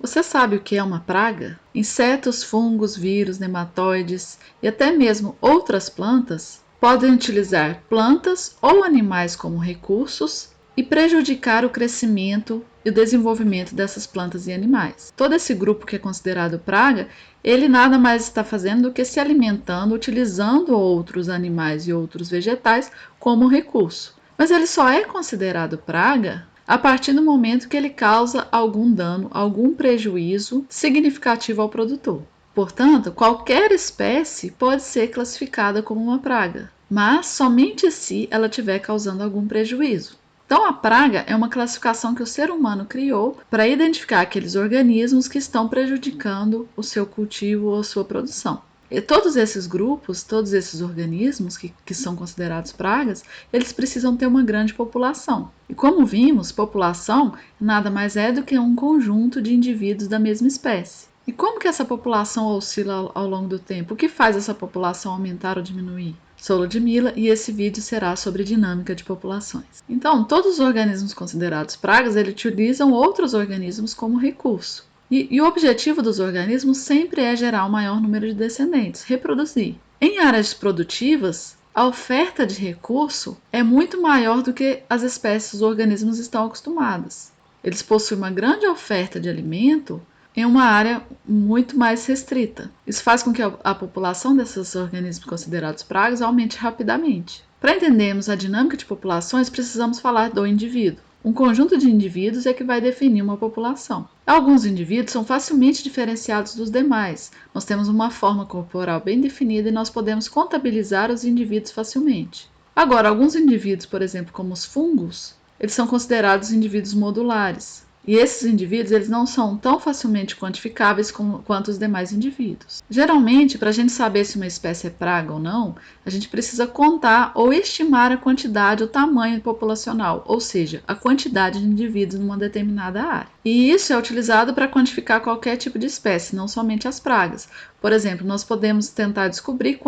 Você sabe o que é uma praga? Insetos, fungos, vírus, nematóides e até mesmo outras plantas podem utilizar plantas ou animais como recursos e prejudicar o crescimento e o desenvolvimento dessas plantas e animais. Todo esse grupo que é considerado praga, ele nada mais está fazendo do que se alimentando, utilizando outros animais e outros vegetais como recurso. Mas ele só é considerado praga a partir do momento que ele causa algum dano, algum prejuízo significativo ao produtor. Portanto, qualquer espécie pode ser classificada como uma praga, mas somente se ela estiver causando algum prejuízo. Então, a praga é uma classificação que o ser humano criou para identificar aqueles organismos que estão prejudicando o seu cultivo ou a sua produção. E todos esses grupos, todos esses organismos que são considerados pragas, eles precisam ter uma grande população. E como vimos, população nada mais é do que um conjunto de indivíduos da mesma espécie. E como que essa população oscila ao longo do tempo? O que faz essa população aumentar ou diminuir? Sou Ludmilla e esse vídeo será sobre dinâmica de populações. Então, todos os organismos considerados pragas, eles utilizam outros organismos como recurso. E o objetivo dos organismos sempre é gerar o maior número de descendentes, reproduzir. Em áreas produtivas, a oferta de recurso é muito maior do que as espécies dos organismos estão acostumadas. Eles possuem uma grande oferta de alimento em uma área muito mais restrita. Isso faz com que a população desses organismos considerados pragas aumente rapidamente. Para entendermos a dinâmica de populações, precisamos falar do indivíduo. Um conjunto de indivíduos é que vai definir uma população. Alguns indivíduos são facilmente diferenciados dos demais. Nós temos uma forma corporal bem definida e nós podemos contabilizar os indivíduos facilmente. Agora, alguns indivíduos, por exemplo, como os fungos, eles são considerados indivíduos modulares. E esses indivíduos eles não são tão facilmente quantificáveis quanto os demais indivíduos. Geralmente, para a gente saber se uma espécie é praga ou não, a gente precisa contar ou estimar a quantidade, o tamanho populacional, ou seja, a quantidade de indivíduos numa determinada área. E isso é utilizado para quantificar qualquer tipo de espécie, não somente as pragas. Por exemplo, nós podemos tentar descobrir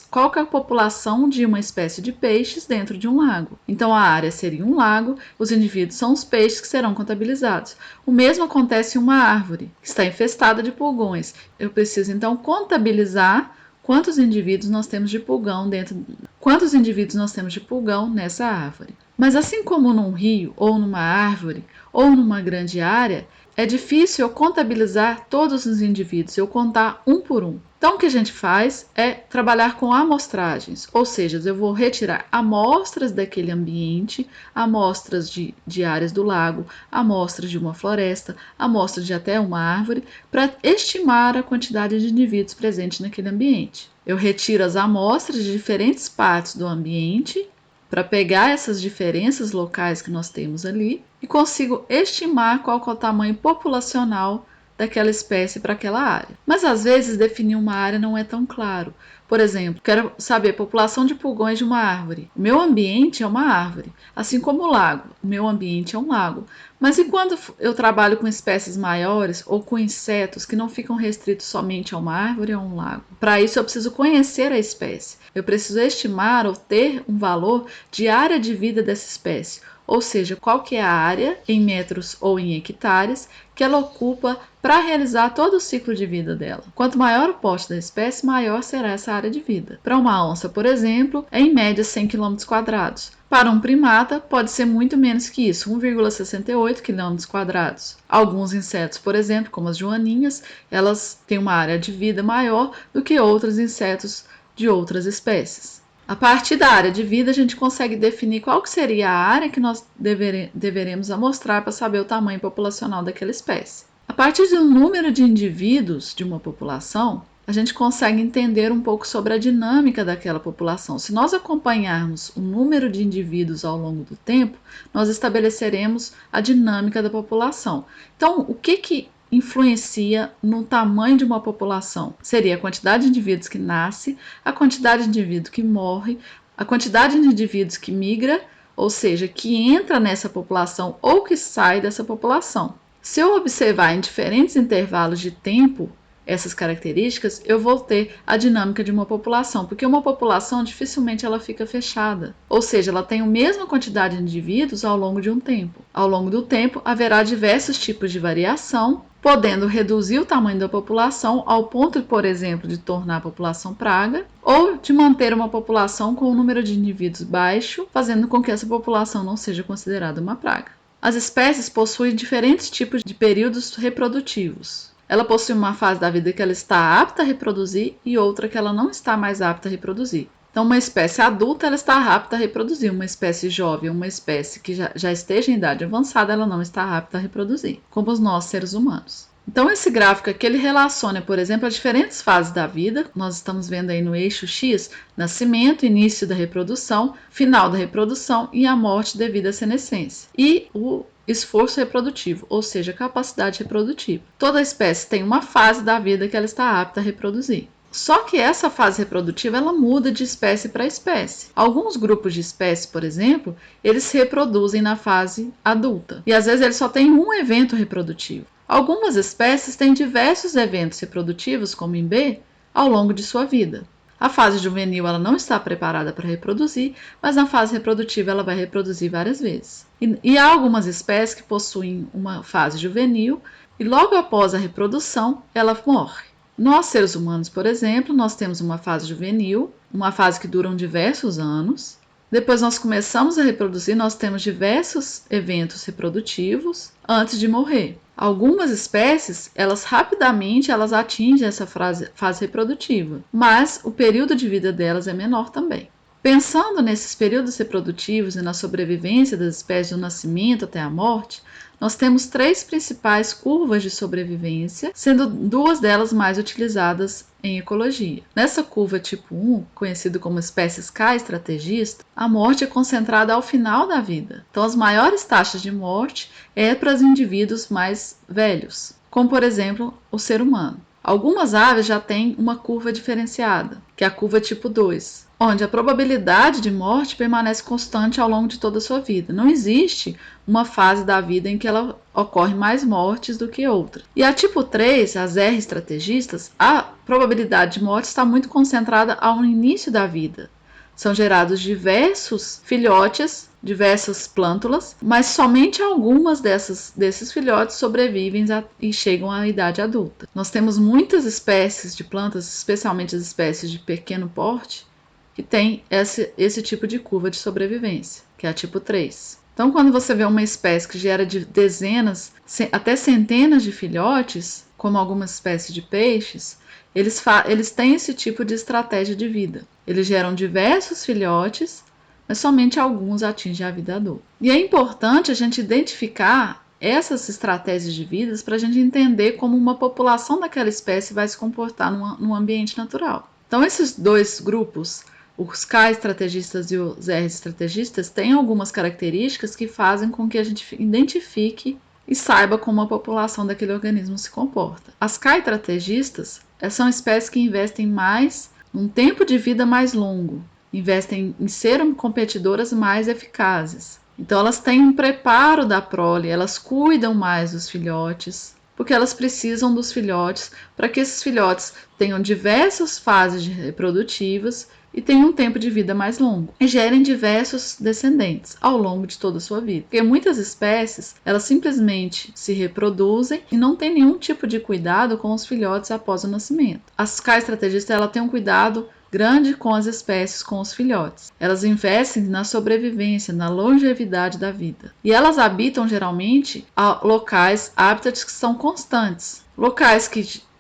qual é a população de uma espécie de peixes dentro de um lago. Então, a área seria um lago, os indivíduos são os peixes que serão contabilizados. O mesmo acontece em uma árvore, que está infestada de pulgões. Eu preciso, então, contabilizar quantos indivíduos nós temos de pulgão nessa árvore. Mas assim como num rio, ou numa árvore, ou numa grande área, é difícil eu contabilizar todos os indivíduos, eu contar um por um. Então, o que a gente faz é trabalhar com amostragens, ou seja, eu vou retirar amostras daquele ambiente, amostras de áreas do lago, amostras de uma floresta, amostras de até uma árvore, para estimar a quantidade de indivíduos presentes naquele ambiente. Eu retiro as amostras de diferentes partes do ambiente para pegar essas diferenças locais que nós temos ali e consigo estimar qual é o tamanho populacional daquela espécie para aquela área. Mas às vezes definir uma área não é tão claro. Por exemplo, quero saber a população de pulgões de uma árvore. O meu ambiente é uma árvore, assim como o lago. O meu ambiente é um lago. Mas e quando eu trabalho com espécies maiores ou com insetos que não ficam restritos somente a uma árvore ou a um lago? Para isso eu preciso conhecer a espécie. Eu preciso estimar ou ter um valor de área de vida dessa espécie, ou seja, qual que é a área em metros ou em hectares que ela ocupa para realizar todo o ciclo de vida dela. Quanto maior o porte da espécie, maior será essa área de vida. Para uma onça, por exemplo, é em média 100 km². Para um primata, pode ser muito menos que isso, 1,68 km². Alguns insetos, por exemplo, como as joaninhas, elas têm uma área de vida maior do que outros insetos de outras espécies. A partir da área de vida, a gente consegue definir qual que seria a área que nós deveremos amostrar para saber o tamanho populacional daquela espécie. A partir do número de indivíduos de uma população, a gente consegue entender um pouco sobre a dinâmica daquela população. Se nós acompanharmos o número de indivíduos ao longo do tempo, nós estabeleceremos a dinâmica da população. Então, o que influencia no tamanho de uma população? Seria a quantidade de indivíduos que nasce, a quantidade de indivíduos que morre, a quantidade de indivíduos que migra, ou seja, que entra nessa população ou que sai dessa população. Se eu observar em diferentes intervalos de tempo essas características, eu vou ter a dinâmica de uma população, porque uma população dificilmente ela fica fechada, ou seja, ela tem a mesma quantidade de indivíduos ao longo de um tempo. Ao longo do tempo, haverá diversos tipos de variação podendo reduzir o tamanho da população ao ponto, por exemplo, de tornar a população praga, ou de manter uma população com um número de indivíduos baixo, fazendo com que essa população não seja considerada uma praga. As espécies possuem diferentes tipos de períodos reprodutivos. Ela possui uma fase da vida que ela está apta a reproduzir e outra que ela não está mais apta a reproduzir. Então, uma espécie adulta ela está apta a reproduzir, uma espécie jovem, uma espécie que já esteja em idade avançada, ela não está apta a reproduzir, como os nós seres humanos. Então, esse gráfico aqui ele relaciona, por exemplo, as diferentes fases da vida. Nós estamos vendo aí no eixo X, nascimento, início da reprodução, final da reprodução e a morte devido à senescência. E o esforço reprodutivo, ou seja, a capacidade reprodutiva. Toda espécie tem uma fase da vida que ela está apta a reproduzir. Só que essa fase reprodutiva ela muda de espécie para espécie. Alguns grupos de espécies, por exemplo, eles se reproduzem na fase adulta. E às vezes eles só têm um evento reprodutivo. Algumas espécies têm diversos eventos reprodutivos, como em B, ao longo de sua vida. A fase juvenil ela não está preparada para reproduzir, mas na fase reprodutiva ela vai reproduzir várias vezes. E há algumas espécies que possuem uma fase juvenil e logo após a reprodução ela morre. Nós, seres humanos, por exemplo, nós temos uma fase juvenil, uma fase que dura diversos anos. Depois nós começamos a reproduzir, nós temos diversos eventos reprodutivos antes de morrer. Algumas espécies, rapidamente atingem essa fase reprodutiva, mas o período de vida delas é menor também. Pensando nesses períodos reprodutivos e na sobrevivência das espécies do nascimento até a morte, nós temos 3 principais curvas de sobrevivência, sendo 2 delas mais utilizadas em ecologia. Nessa curva tipo 1, conhecido como espécies K estrategista, a morte é concentrada ao final da vida. Então, as maiores taxas de morte é para os indivíduos mais velhos, como por exemplo o ser humano. Algumas aves já têm uma curva diferenciada, que é a curva tipo 2, onde a probabilidade de morte permanece constante ao longo de toda a sua vida. Não existe uma fase da vida em que ela ocorre mais mortes do que outra. E a tipo 3, as R estrategistas, a probabilidade de morte está muito concentrada ao início da vida. São gerados diversos filhotes, diversas plântulas, mas somente algumas desses filhotes sobrevivem e chegam à idade adulta. Nós temos muitas espécies de plantas, especialmente as espécies de pequeno porte, que tem esse tipo de curva de sobrevivência, que é a tipo 3. Então, quando você vê uma espécie que gera de dezenas até centenas de filhotes, como algumas espécies de peixes, eles têm esse tipo de estratégia de vida. Eles geram diversos filhotes, mas somente alguns atingem a vida adulta. E é importante a gente identificar essas estratégias de vida para a gente entender como uma população daquela espécie vai se comportar num ambiente natural. Então, esses 2 grupos, os K estrategistas e os R estrategistas, têm algumas características que fazem com que a gente identifique e saiba como a população daquele organismo se comporta. As K estrategistas são espécies que investem mais num tempo de vida mais longo, investem em ser competidoras mais eficazes. Então elas têm um preparo da prole, elas cuidam mais dos filhotes, porque elas precisam dos filhotes para que esses filhotes tenham diversas fases reprodutivas e tenham um tempo de vida mais longo e gerem diversos descendentes ao longo de toda a sua vida. Porque muitas espécies, elas simplesmente se reproduzem e não tem nenhum tipo de cuidado com os filhotes após o nascimento. As K estrategistas, ela tem um cuidado grande com as espécies, com os filhotes. Elas investem na sobrevivência, na longevidade da vida. E elas habitam geralmente locais, hábitats que são constantes. Locais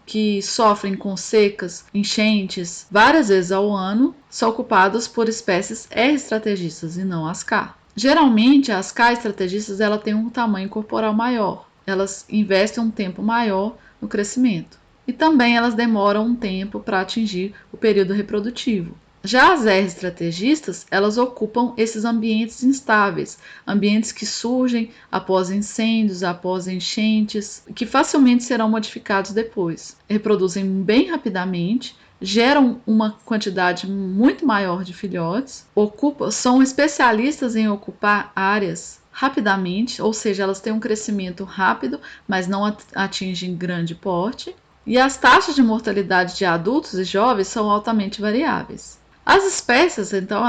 que sofrem com secas, enchentes, várias vezes ao ano, são ocupados por espécies R estrategistas e não as K. Geralmente, as K estrategistas têm um tamanho corporal maior. Elas investem um tempo maior no crescimento. E também elas demoram um tempo para atingir o período reprodutivo. Já as R estrategistas, elas ocupam esses ambientes instáveis, ambientes que surgem após incêndios, após enchentes, que facilmente serão modificados depois. Reproduzem bem rapidamente, geram uma quantidade muito maior de filhotes, são especialistas em ocupar áreas rapidamente, ou seja, elas têm um crescimento rápido, mas não atingem grande porte. E as taxas de mortalidade de adultos e jovens são altamente variáveis. As espécies, então,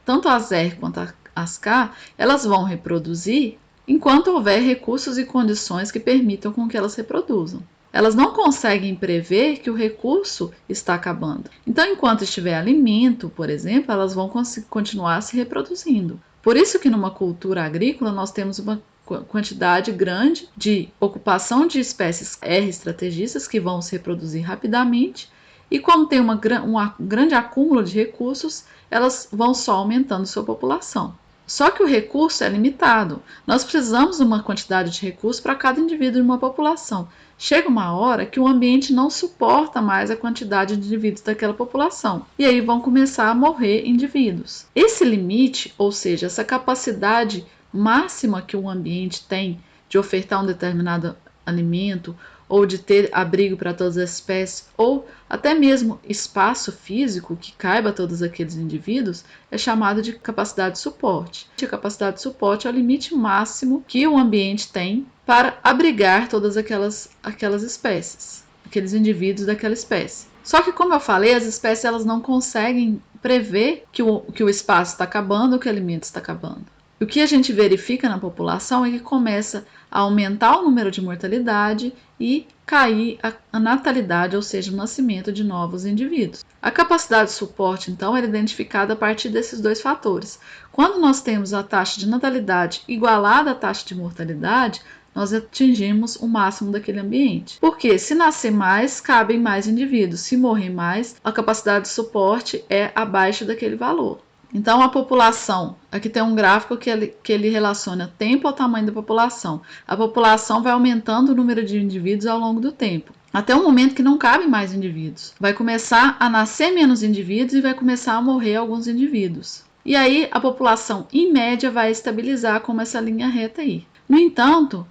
tanto as R quanto as K, elas vão reproduzir enquanto houver recursos e condições que permitam com que elas se reproduzam. Elas não conseguem prever que o recurso está acabando. Então, enquanto estiver alimento, por exemplo, elas vão continuar se reproduzindo. Por isso que numa cultura agrícola nós temos uma quantidade grande de ocupação de espécies R estrategistas que vão se reproduzir rapidamente, e como tem um grande acúmulo de recursos, elas vão só aumentando sua população. Só que o recurso é limitado. Nós precisamos de uma quantidade de recursos para cada indivíduo de uma população. Chega uma hora que o ambiente não suporta mais a quantidade de indivíduos daquela população. E aí vão começar a morrer indivíduos. Esse limite, ou seja, essa capacidade máxima que um ambiente tem de ofertar um determinado alimento, ou de ter abrigo para todas as espécies, ou até mesmo espaço físico que caiba a todos aqueles indivíduos, é chamado de capacidade de suporte. A capacidade de suporte é o limite máximo que o ambiente tem para abrigar todas aquelas espécies, aqueles indivíduos daquela espécie. Só que, como eu falei, as espécies elas não conseguem prever que o espaço está acabando, que o alimento está acabando. O que a gente verifica na população é que começa a aumentar o número de mortalidade e cair a natalidade, ou seja, o nascimento de novos indivíduos. A capacidade de suporte, então, é identificada a partir desses dois fatores. Quando nós temos a taxa de natalidade igualada à taxa de mortalidade, nós atingimos o máximo daquele ambiente. Porque se nascer mais, cabem mais indivíduos. Se morrer mais, a capacidade de suporte é abaixo daquele valor. Então, a população, aqui tem um gráfico que ele relaciona tempo ao tamanho da população. A população vai aumentando o número de indivíduos ao longo do tempo, até um momento que não cabe mais indivíduos. Vai começar a nascer menos indivíduos e vai começar a morrer alguns indivíduos. E aí, a população, em média, vai estabilizar como essa linha reta aí. No entanto,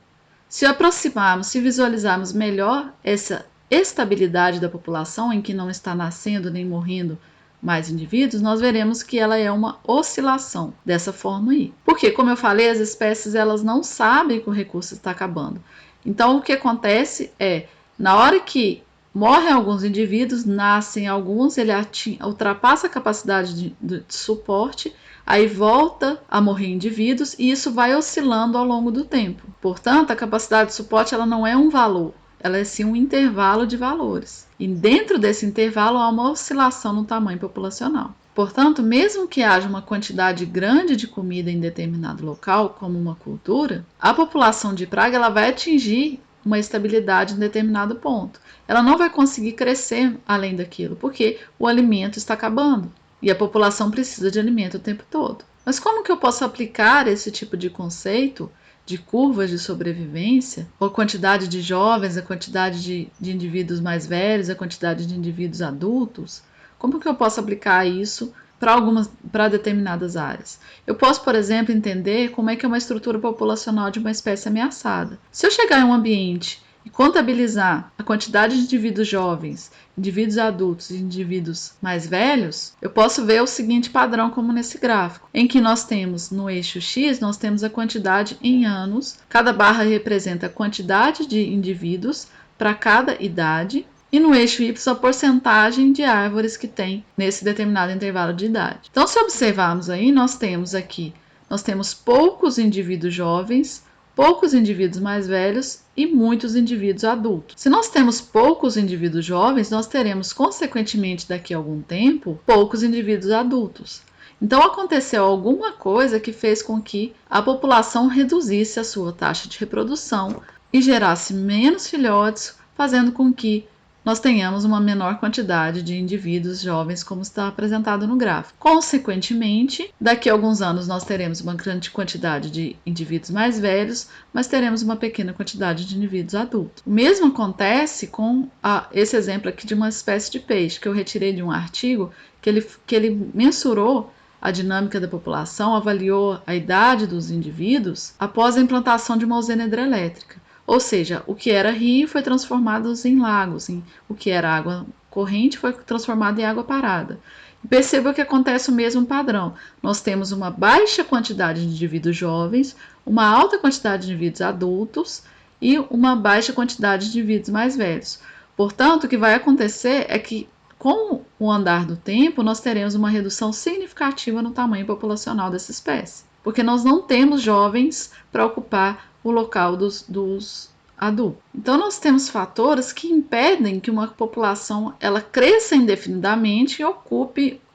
se aproximarmos, se visualizarmos melhor essa estabilidade da população, em que não está nascendo nem morrendo mais indivíduos, nós veremos que ela é uma oscilação dessa forma aí. Porque, como eu falei, as espécies elas não sabem que o recurso está acabando. Então, o que acontece é, na hora que morrem alguns indivíduos, nascem alguns, ele ultrapassa a capacidade de suporte, aí volta a morrer indivíduos e isso vai oscilando ao longo do tempo. Portanto, a capacidade de suporte ela não é um valor, ela é sim um intervalo de valores. E dentro desse intervalo há uma oscilação no tamanho populacional. Portanto, mesmo que haja uma quantidade grande de comida em determinado local, como uma cultura, a população de praga ela vai atingir uma estabilidade em determinado ponto. Ela não vai conseguir crescer além daquilo, porque o alimento está acabando e a população precisa de alimento o tempo todo. Mas como que eu posso aplicar esse tipo de conceito de curvas de sobrevivência, a quantidade de jovens, a quantidade de indivíduos mais velhos, a quantidade de indivíduos adultos? Como que eu posso aplicar isso para determinadas áreas? Eu posso, por exemplo, entender como é que é uma estrutura populacional de uma espécie ameaçada. Se eu chegar em um ambiente e contabilizar a quantidade de indivíduos jovens, indivíduos adultos e indivíduos mais velhos, eu posso ver o seguinte padrão como nesse gráfico, em que nós temos no eixo X, nós temos a quantidade em anos, cada barra representa a quantidade de indivíduos para cada idade, e no eixo Y a porcentagem de árvores que tem nesse determinado intervalo de idade. Então, se observarmos aí, nós temos poucos indivíduos jovens, poucos indivíduos mais velhos e muitos indivíduos adultos. Se nós temos poucos indivíduos jovens, nós teremos, consequentemente, daqui a algum tempo, poucos indivíduos adultos. Então, aconteceu alguma coisa que fez com que a população reduzisse a sua taxa de reprodução e gerasse menos filhotes, fazendo com que nós tenhamos uma menor quantidade de indivíduos jovens, como está apresentado no gráfico. Consequentemente, daqui a alguns anos nós teremos uma grande quantidade de indivíduos mais velhos, mas teremos uma pequena quantidade de indivíduos adultos. O mesmo acontece com esse exemplo aqui de uma espécie de peixe, que eu retirei de um artigo que ele mensurou a dinâmica da população, avaliou a idade dos indivíduos após a implantação de uma usina hidrelétrica. Ou seja, o que era rio foi transformado em lagos, o que era água corrente foi transformado em água parada. E perceba que acontece o mesmo padrão. Nós temos uma baixa quantidade de indivíduos jovens, uma alta quantidade de indivíduos adultos e uma baixa quantidade de indivíduos mais velhos. Portanto, o que vai acontecer é que, com o andar do tempo, nós teremos uma redução significativa no tamanho populacional dessa espécie. porque nós não temos jovens para ocupar o local dos adultos. Então nós temos fatores que impedem que uma população ela cresça indefinidamente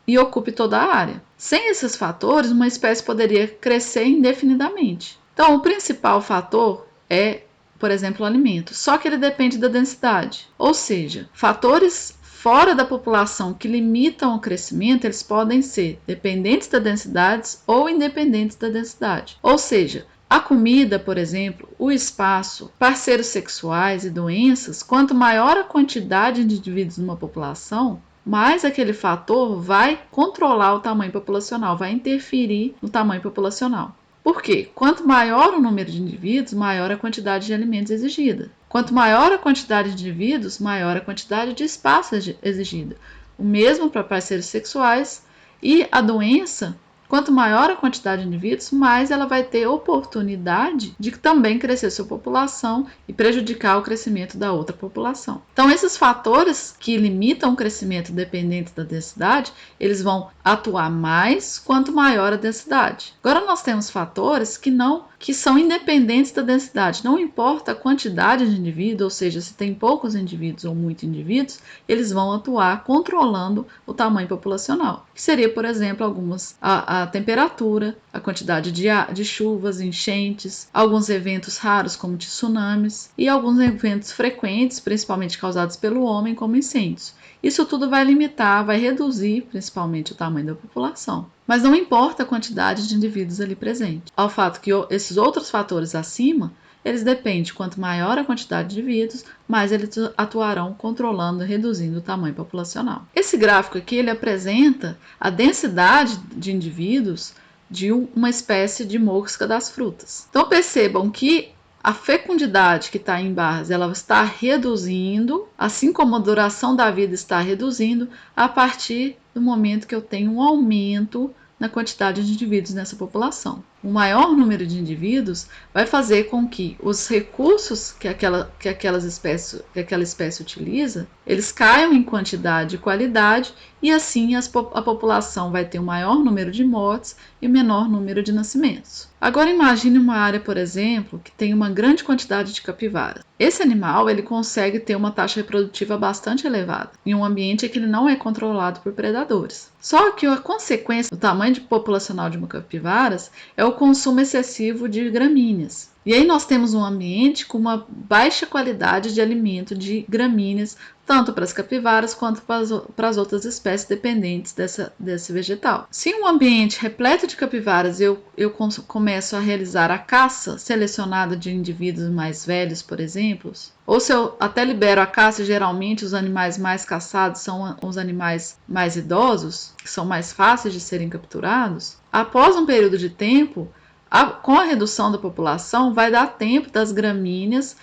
e ocupe toda a área. Sem esses fatores, uma espécie poderia crescer indefinidamente. Então o principal fator é, por exemplo, o alimento, só que ele depende da densidade. Ou seja, fatores fora da população que limitam o crescimento, eles podem ser dependentes da densidade ou independentes da densidade. Ou seja, a comida, por exemplo, o espaço, parceiros sexuais e doenças, quanto maior a quantidade de indivíduos numa população, mais aquele fator vai controlar o tamanho populacional, vai interferir no tamanho populacional. Por quê? Quanto maior o número de indivíduos, maior a quantidade de alimentos exigida. Quanto maior a quantidade de indivíduos, maior a quantidade de espaço exigida. O mesmo para parceiros sexuais e a doença. Quanto maior a quantidade de indivíduos, mais ela vai ter oportunidade de também crescer sua população e prejudicar o crescimento da outra população. Então, esses fatores que limitam o crescimento dependente da densidade, eles vão atuar mais quanto maior a densidade. Agora, nós temos fatores que são independentes da densidade. Não importa a quantidade de indivíduos, ou seja, se tem poucos indivíduos ou muitos indivíduos, eles vão atuar controlando o tamanho populacional. Que seria, por exemplo, a temperatura, a quantidade de chuvas, enchentes, alguns eventos raros como tsunamis e alguns eventos frequentes, principalmente causados pelo homem, como incêndios. Isso tudo vai limitar, vai reduzir principalmente o tamanho da população. Mas não importa a quantidade de indivíduos ali presentes. Ao fato que esses outros fatores acima, eles dependem. Quanto maior a quantidade de indivíduos, mais eles atuarão controlando e reduzindo o tamanho populacional. Esse gráfico aqui ele apresenta a densidade de indivíduos de uma espécie de mosca das frutas. Então percebam que a fecundidade que está em barras, ela está reduzindo, assim como a duração da vida está reduzindo, a partir do momento que eu tenho um aumento na quantidade de indivíduos nessa população. O maior número de indivíduos vai fazer com que os recursos que aquela espécie utiliza, eles caiam em quantidade e qualidade, e assim a população vai ter um maior número de mortes e menor número de nascimentos. Agora imagine uma área, por exemplo, que tem uma grande quantidade de capivaras. Esse animal ele consegue ter uma taxa reprodutiva bastante elevada, em um ambiente que ele não é controlado por predadores. Só que a consequência do tamanho populacional de uma capivaras é o consumo excessivo de gramíneas. E aí nós temos um ambiente com uma baixa qualidade de alimento de gramíneas, tanto para as capivaras quanto para as outras espécies dependentes desse vegetal. Se um ambiente repleto de capivaras eu começo a realizar a caça selecionada de indivíduos mais velhos, por exemplo, ou se eu até libero a caça, geralmente os animais mais caçados são os animais mais idosos, que são mais fáceis de serem capturados, após um período de tempo, com a redução da população, vai dar tempo das gramíneas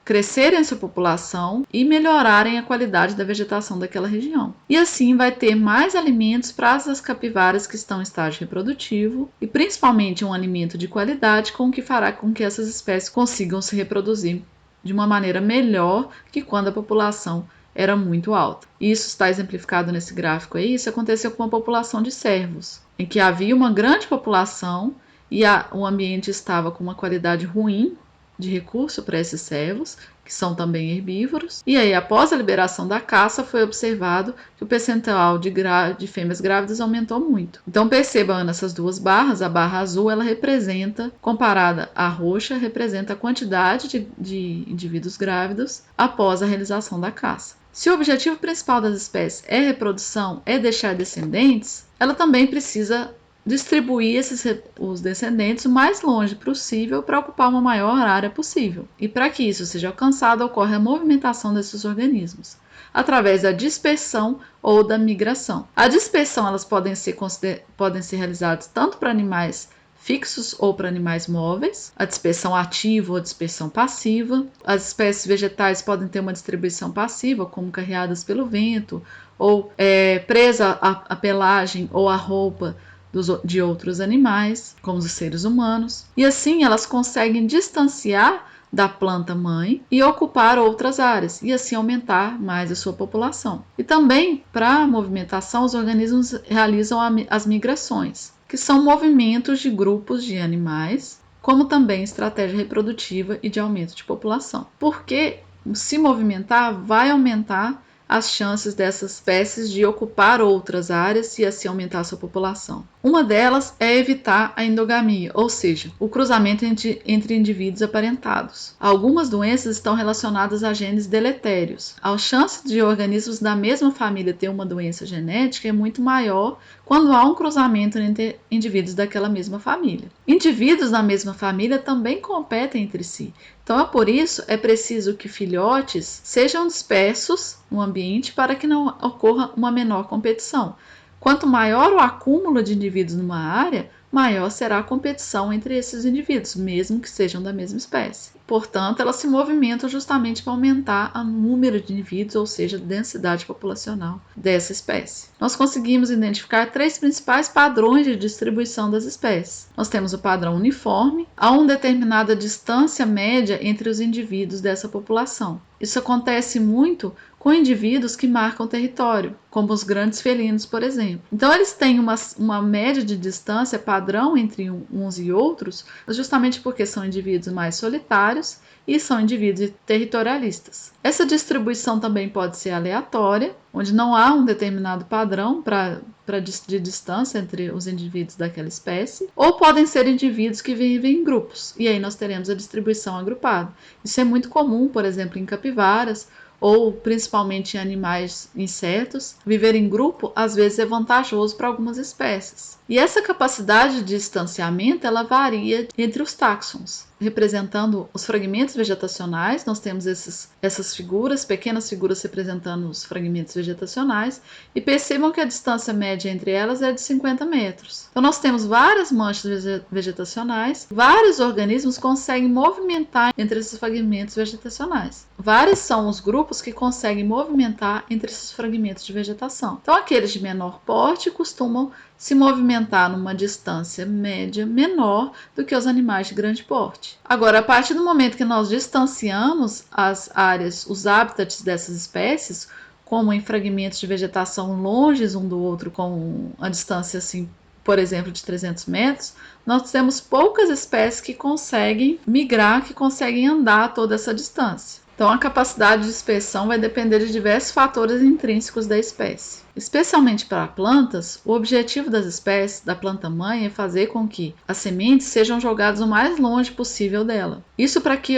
crescerem essa população e melhorarem a qualidade da vegetação daquela região. E assim vai ter mais alimentos para as capivaras que estão em estágio reprodutivo e principalmente um alimento de qualidade que fará com que essas espécies consigam se reproduzir de uma maneira melhor que quando a população era muito alta. Isso está exemplificado nesse gráfico aí. Isso aconteceu com a população de cervos, em que havia uma grande população e o ambiente estava com uma qualidade ruim de recurso para esses cervos, que são também herbívoros. E aí, após a liberação da caça, foi observado que o percentual de fêmeas grávidas aumentou muito. Então, percebam nessas duas barras, a barra azul, ela representa, comparada à roxa, representa a quantidade de indivíduos grávidos após a realização da caça. Se o objetivo principal das espécies é reprodução, é deixar descendentes, ela também precisa distribuir os descendentes o mais longe possível para ocupar uma maior área possível. E para que isso seja alcançado, ocorre a movimentação desses organismos, através da dispersão ou da migração. A dispersão elas podem ser realizadas tanto para animais fixos ou para animais móveis, a dispersão ativa ou a dispersão passiva. As espécies vegetais podem ter uma distribuição passiva, como carreadas pelo vento, ou presa à pelagem ou à roupa de outros animais, como os seres humanos, e assim elas conseguem distanciar da planta mãe e ocupar outras áreas, e assim aumentar mais a sua população. E também, para a movimentação, os organismos realizam as migrações, que são movimentos de grupos de animais, como também estratégia reprodutiva e de aumento de população. Porque se movimentar vai aumentar as chances dessas espécies de ocupar outras áreas e assim aumentar sua população. Uma delas é evitar a endogamia, ou seja, o cruzamento entre indivíduos aparentados. Algumas doenças estão relacionadas a genes deletérios. A chance de organismos da mesma família ter uma doença genética é muito maior quando há um cruzamento entre indivíduos daquela mesma família. Indivíduos da mesma família também competem entre si. Então, por isso, é preciso que filhotes sejam dispersos no ambiente para que não ocorra uma menor competição. Quanto maior o acúmulo de indivíduos numa área, maior será a competição entre esses indivíduos, mesmo que sejam da mesma espécie. Portanto, elas se movimentam justamente para aumentar o número de indivíduos, ou seja, a densidade populacional dessa espécie. Nós conseguimos identificar 3 principais padrões de distribuição das espécies. Nós temos o padrão uniforme, a uma determinada distância média entre os indivíduos dessa população. Isso acontece muito com indivíduos que marcam território, como os grandes felinos, por exemplo. Então, eles têm uma média de distância padrão entre uns e outros, justamente porque são indivíduos mais solitários e são indivíduos territorialistas. Essa distribuição também pode ser aleatória, onde não há um determinado padrão de distância entre os indivíduos daquela espécie, ou podem ser indivíduos que vivem em grupos, e aí nós teremos a distribuição agrupada. Isso é muito comum, por exemplo, em capivaras, ou principalmente em animais insetos. Viver em grupo às vezes é vantajoso para algumas espécies. E essa capacidade de distanciamento ela varia entre os táxons. Representando os fragmentos vegetacionais, nós temos essas figuras, pequenas figuras representando os fragmentos vegetacionais, e percebam que a distância média entre elas é de 50 metros. Então nós temos várias manchas vegetacionais, vários organismos conseguem movimentar entre esses fragmentos vegetacionais. Vários são os grupos que conseguem movimentar entre esses fragmentos de vegetação. Então aqueles de menor porte costumam se movimentar numa distância média menor do que os animais de grande porte. Agora, a partir do momento que nós distanciamos as áreas, os hábitats dessas espécies, como em fragmentos de vegetação longe um do outro, com a distância assim, por exemplo, de 300 metros, nós temos poucas espécies que conseguem migrar, que conseguem andar toda essa distância. Então, a capacidade de dispersão vai depender de diversos fatores intrínsecos da espécie. Especialmente para plantas, o objetivo das espécies da planta-mãe é fazer com que as sementes sejam jogadas o mais longe possível dela. Isso para que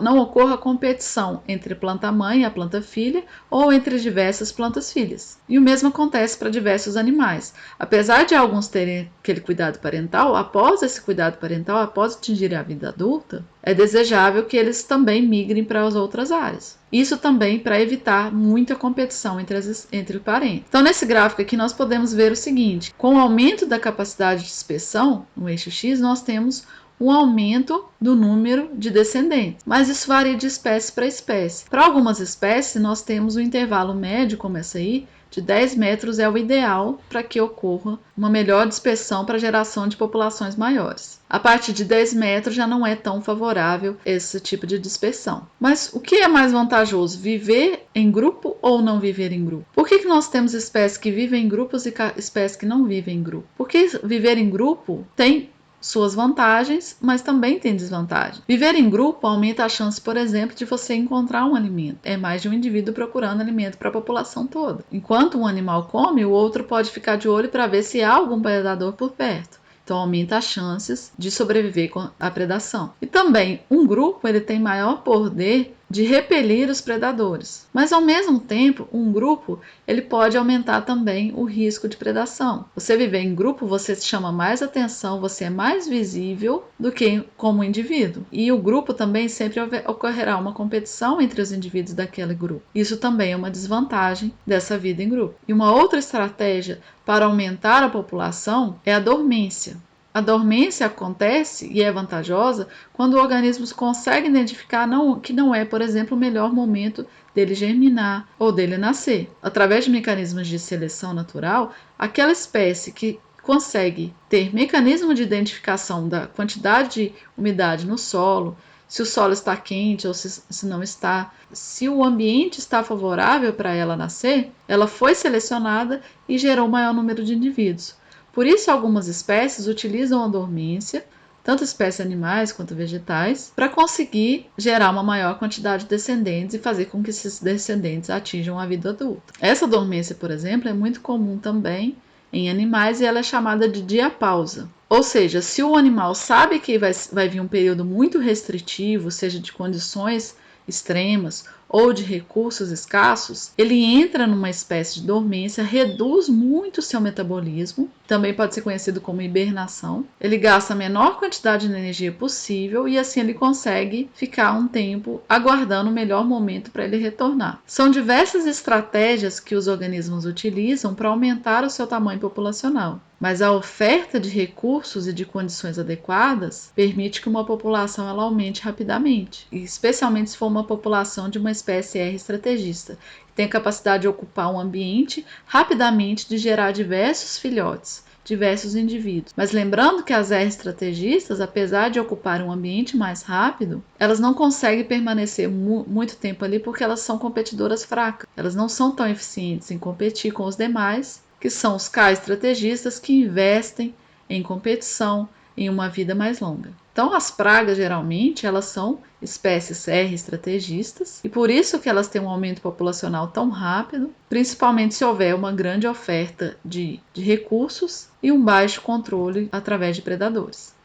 não ocorra competição entre a planta-mãe e a planta-filha ou entre diversas plantas-filhas. E o mesmo acontece para diversos animais. Apesar de alguns terem aquele cuidado parental, após esse cuidado parental, após atingir a vida adulta, é desejável que eles também migrem para as outras áreas. Isso também para evitar muita competição entre parentes. Então, nesse gráfico aqui, nós podemos ver o seguinte: com o aumento da capacidade de dispersão, no eixo X, nós temos um aumento do número de descendentes, mas isso varia de espécie para espécie. Para algumas espécies, nós temos um intervalo médio, como essa aí, de 10 metros é o ideal para que ocorra uma melhor dispersão para a geração de populações maiores. A partir de 10 metros já não é tão favorável esse tipo de dispersão. Mas o que é mais vantajoso, viver em grupo ou não viver em grupo? Por que nós temos espécies que vivem em grupos e espécies que não vivem em grupo? Porque viver em grupo tem suas vantagens, mas também tem desvantagens. Viver em grupo aumenta a chance, por exemplo, de você encontrar um alimento. É mais de um indivíduo procurando alimento para a população toda. Enquanto um animal come, o outro pode ficar de olho para ver se há algum predador por perto. Então aumenta as chances de sobreviver com a predação. E também um grupo ele tem maior poder de repelir os predadores. Mas ao mesmo tempo, um grupo ele pode aumentar também o risco de predação. Você viver em grupo, você chama mais atenção, você é mais visível do que como indivíduo. E o grupo também sempre ocorrerá uma competição entre os indivíduos daquele grupo. Isso também é uma desvantagem dessa vida em grupo. E uma outra estratégia para aumentar a população é a dormência. A dormência acontece e é vantajosa quando o organismo consegue identificar que não é, por exemplo, o melhor momento dele germinar ou dele nascer. Através de mecanismos de seleção natural, aquela espécie que consegue ter mecanismo de identificação da quantidade de umidade no solo, se o solo está quente ou se não está, se o ambiente está favorável para ela nascer, ela foi selecionada e gerou o maior número de indivíduos. Por isso, algumas espécies utilizam a dormência, tanto espécies animais quanto vegetais, para conseguir gerar uma maior quantidade de descendentes e fazer com que esses descendentes atinjam a vida adulta. Essa dormência, por exemplo, é muito comum também em animais e ela é chamada de diapausa. Ou seja, se o animal sabe que vai vir um período muito restritivo, seja de condições extremas ou de recursos escassos, ele entra numa espécie de dormência, reduz muito seu metabolismo, também pode ser conhecido como hibernação. Ele gasta a menor quantidade de energia possível e assim ele consegue ficar um tempo aguardando o melhor momento para ele retornar. São diversas estratégias que os organismos utilizam para aumentar o seu tamanho populacional. Mas a oferta de recursos e de condições adequadas permite que uma população ela aumente rapidamente, especialmente se for uma população de uma espécie R estrategista, que tem a capacidade de ocupar um ambiente rapidamente, de gerar diversos filhotes, diversos indivíduos. Mas lembrando que as R estrategistas, apesar de ocuparem um ambiente mais rápido, elas não conseguem permanecer muito tempo ali porque elas são competidoras fracas. Elas não são tão eficientes em competir com os demais, que são os K estrategistas que investem em competição, em uma vida mais longa. Então, as pragas, geralmente, elas são espécies R estrategistas e por isso que elas têm um aumento populacional tão rápido, principalmente se houver uma grande oferta de recursos e um baixo controle através de predadores.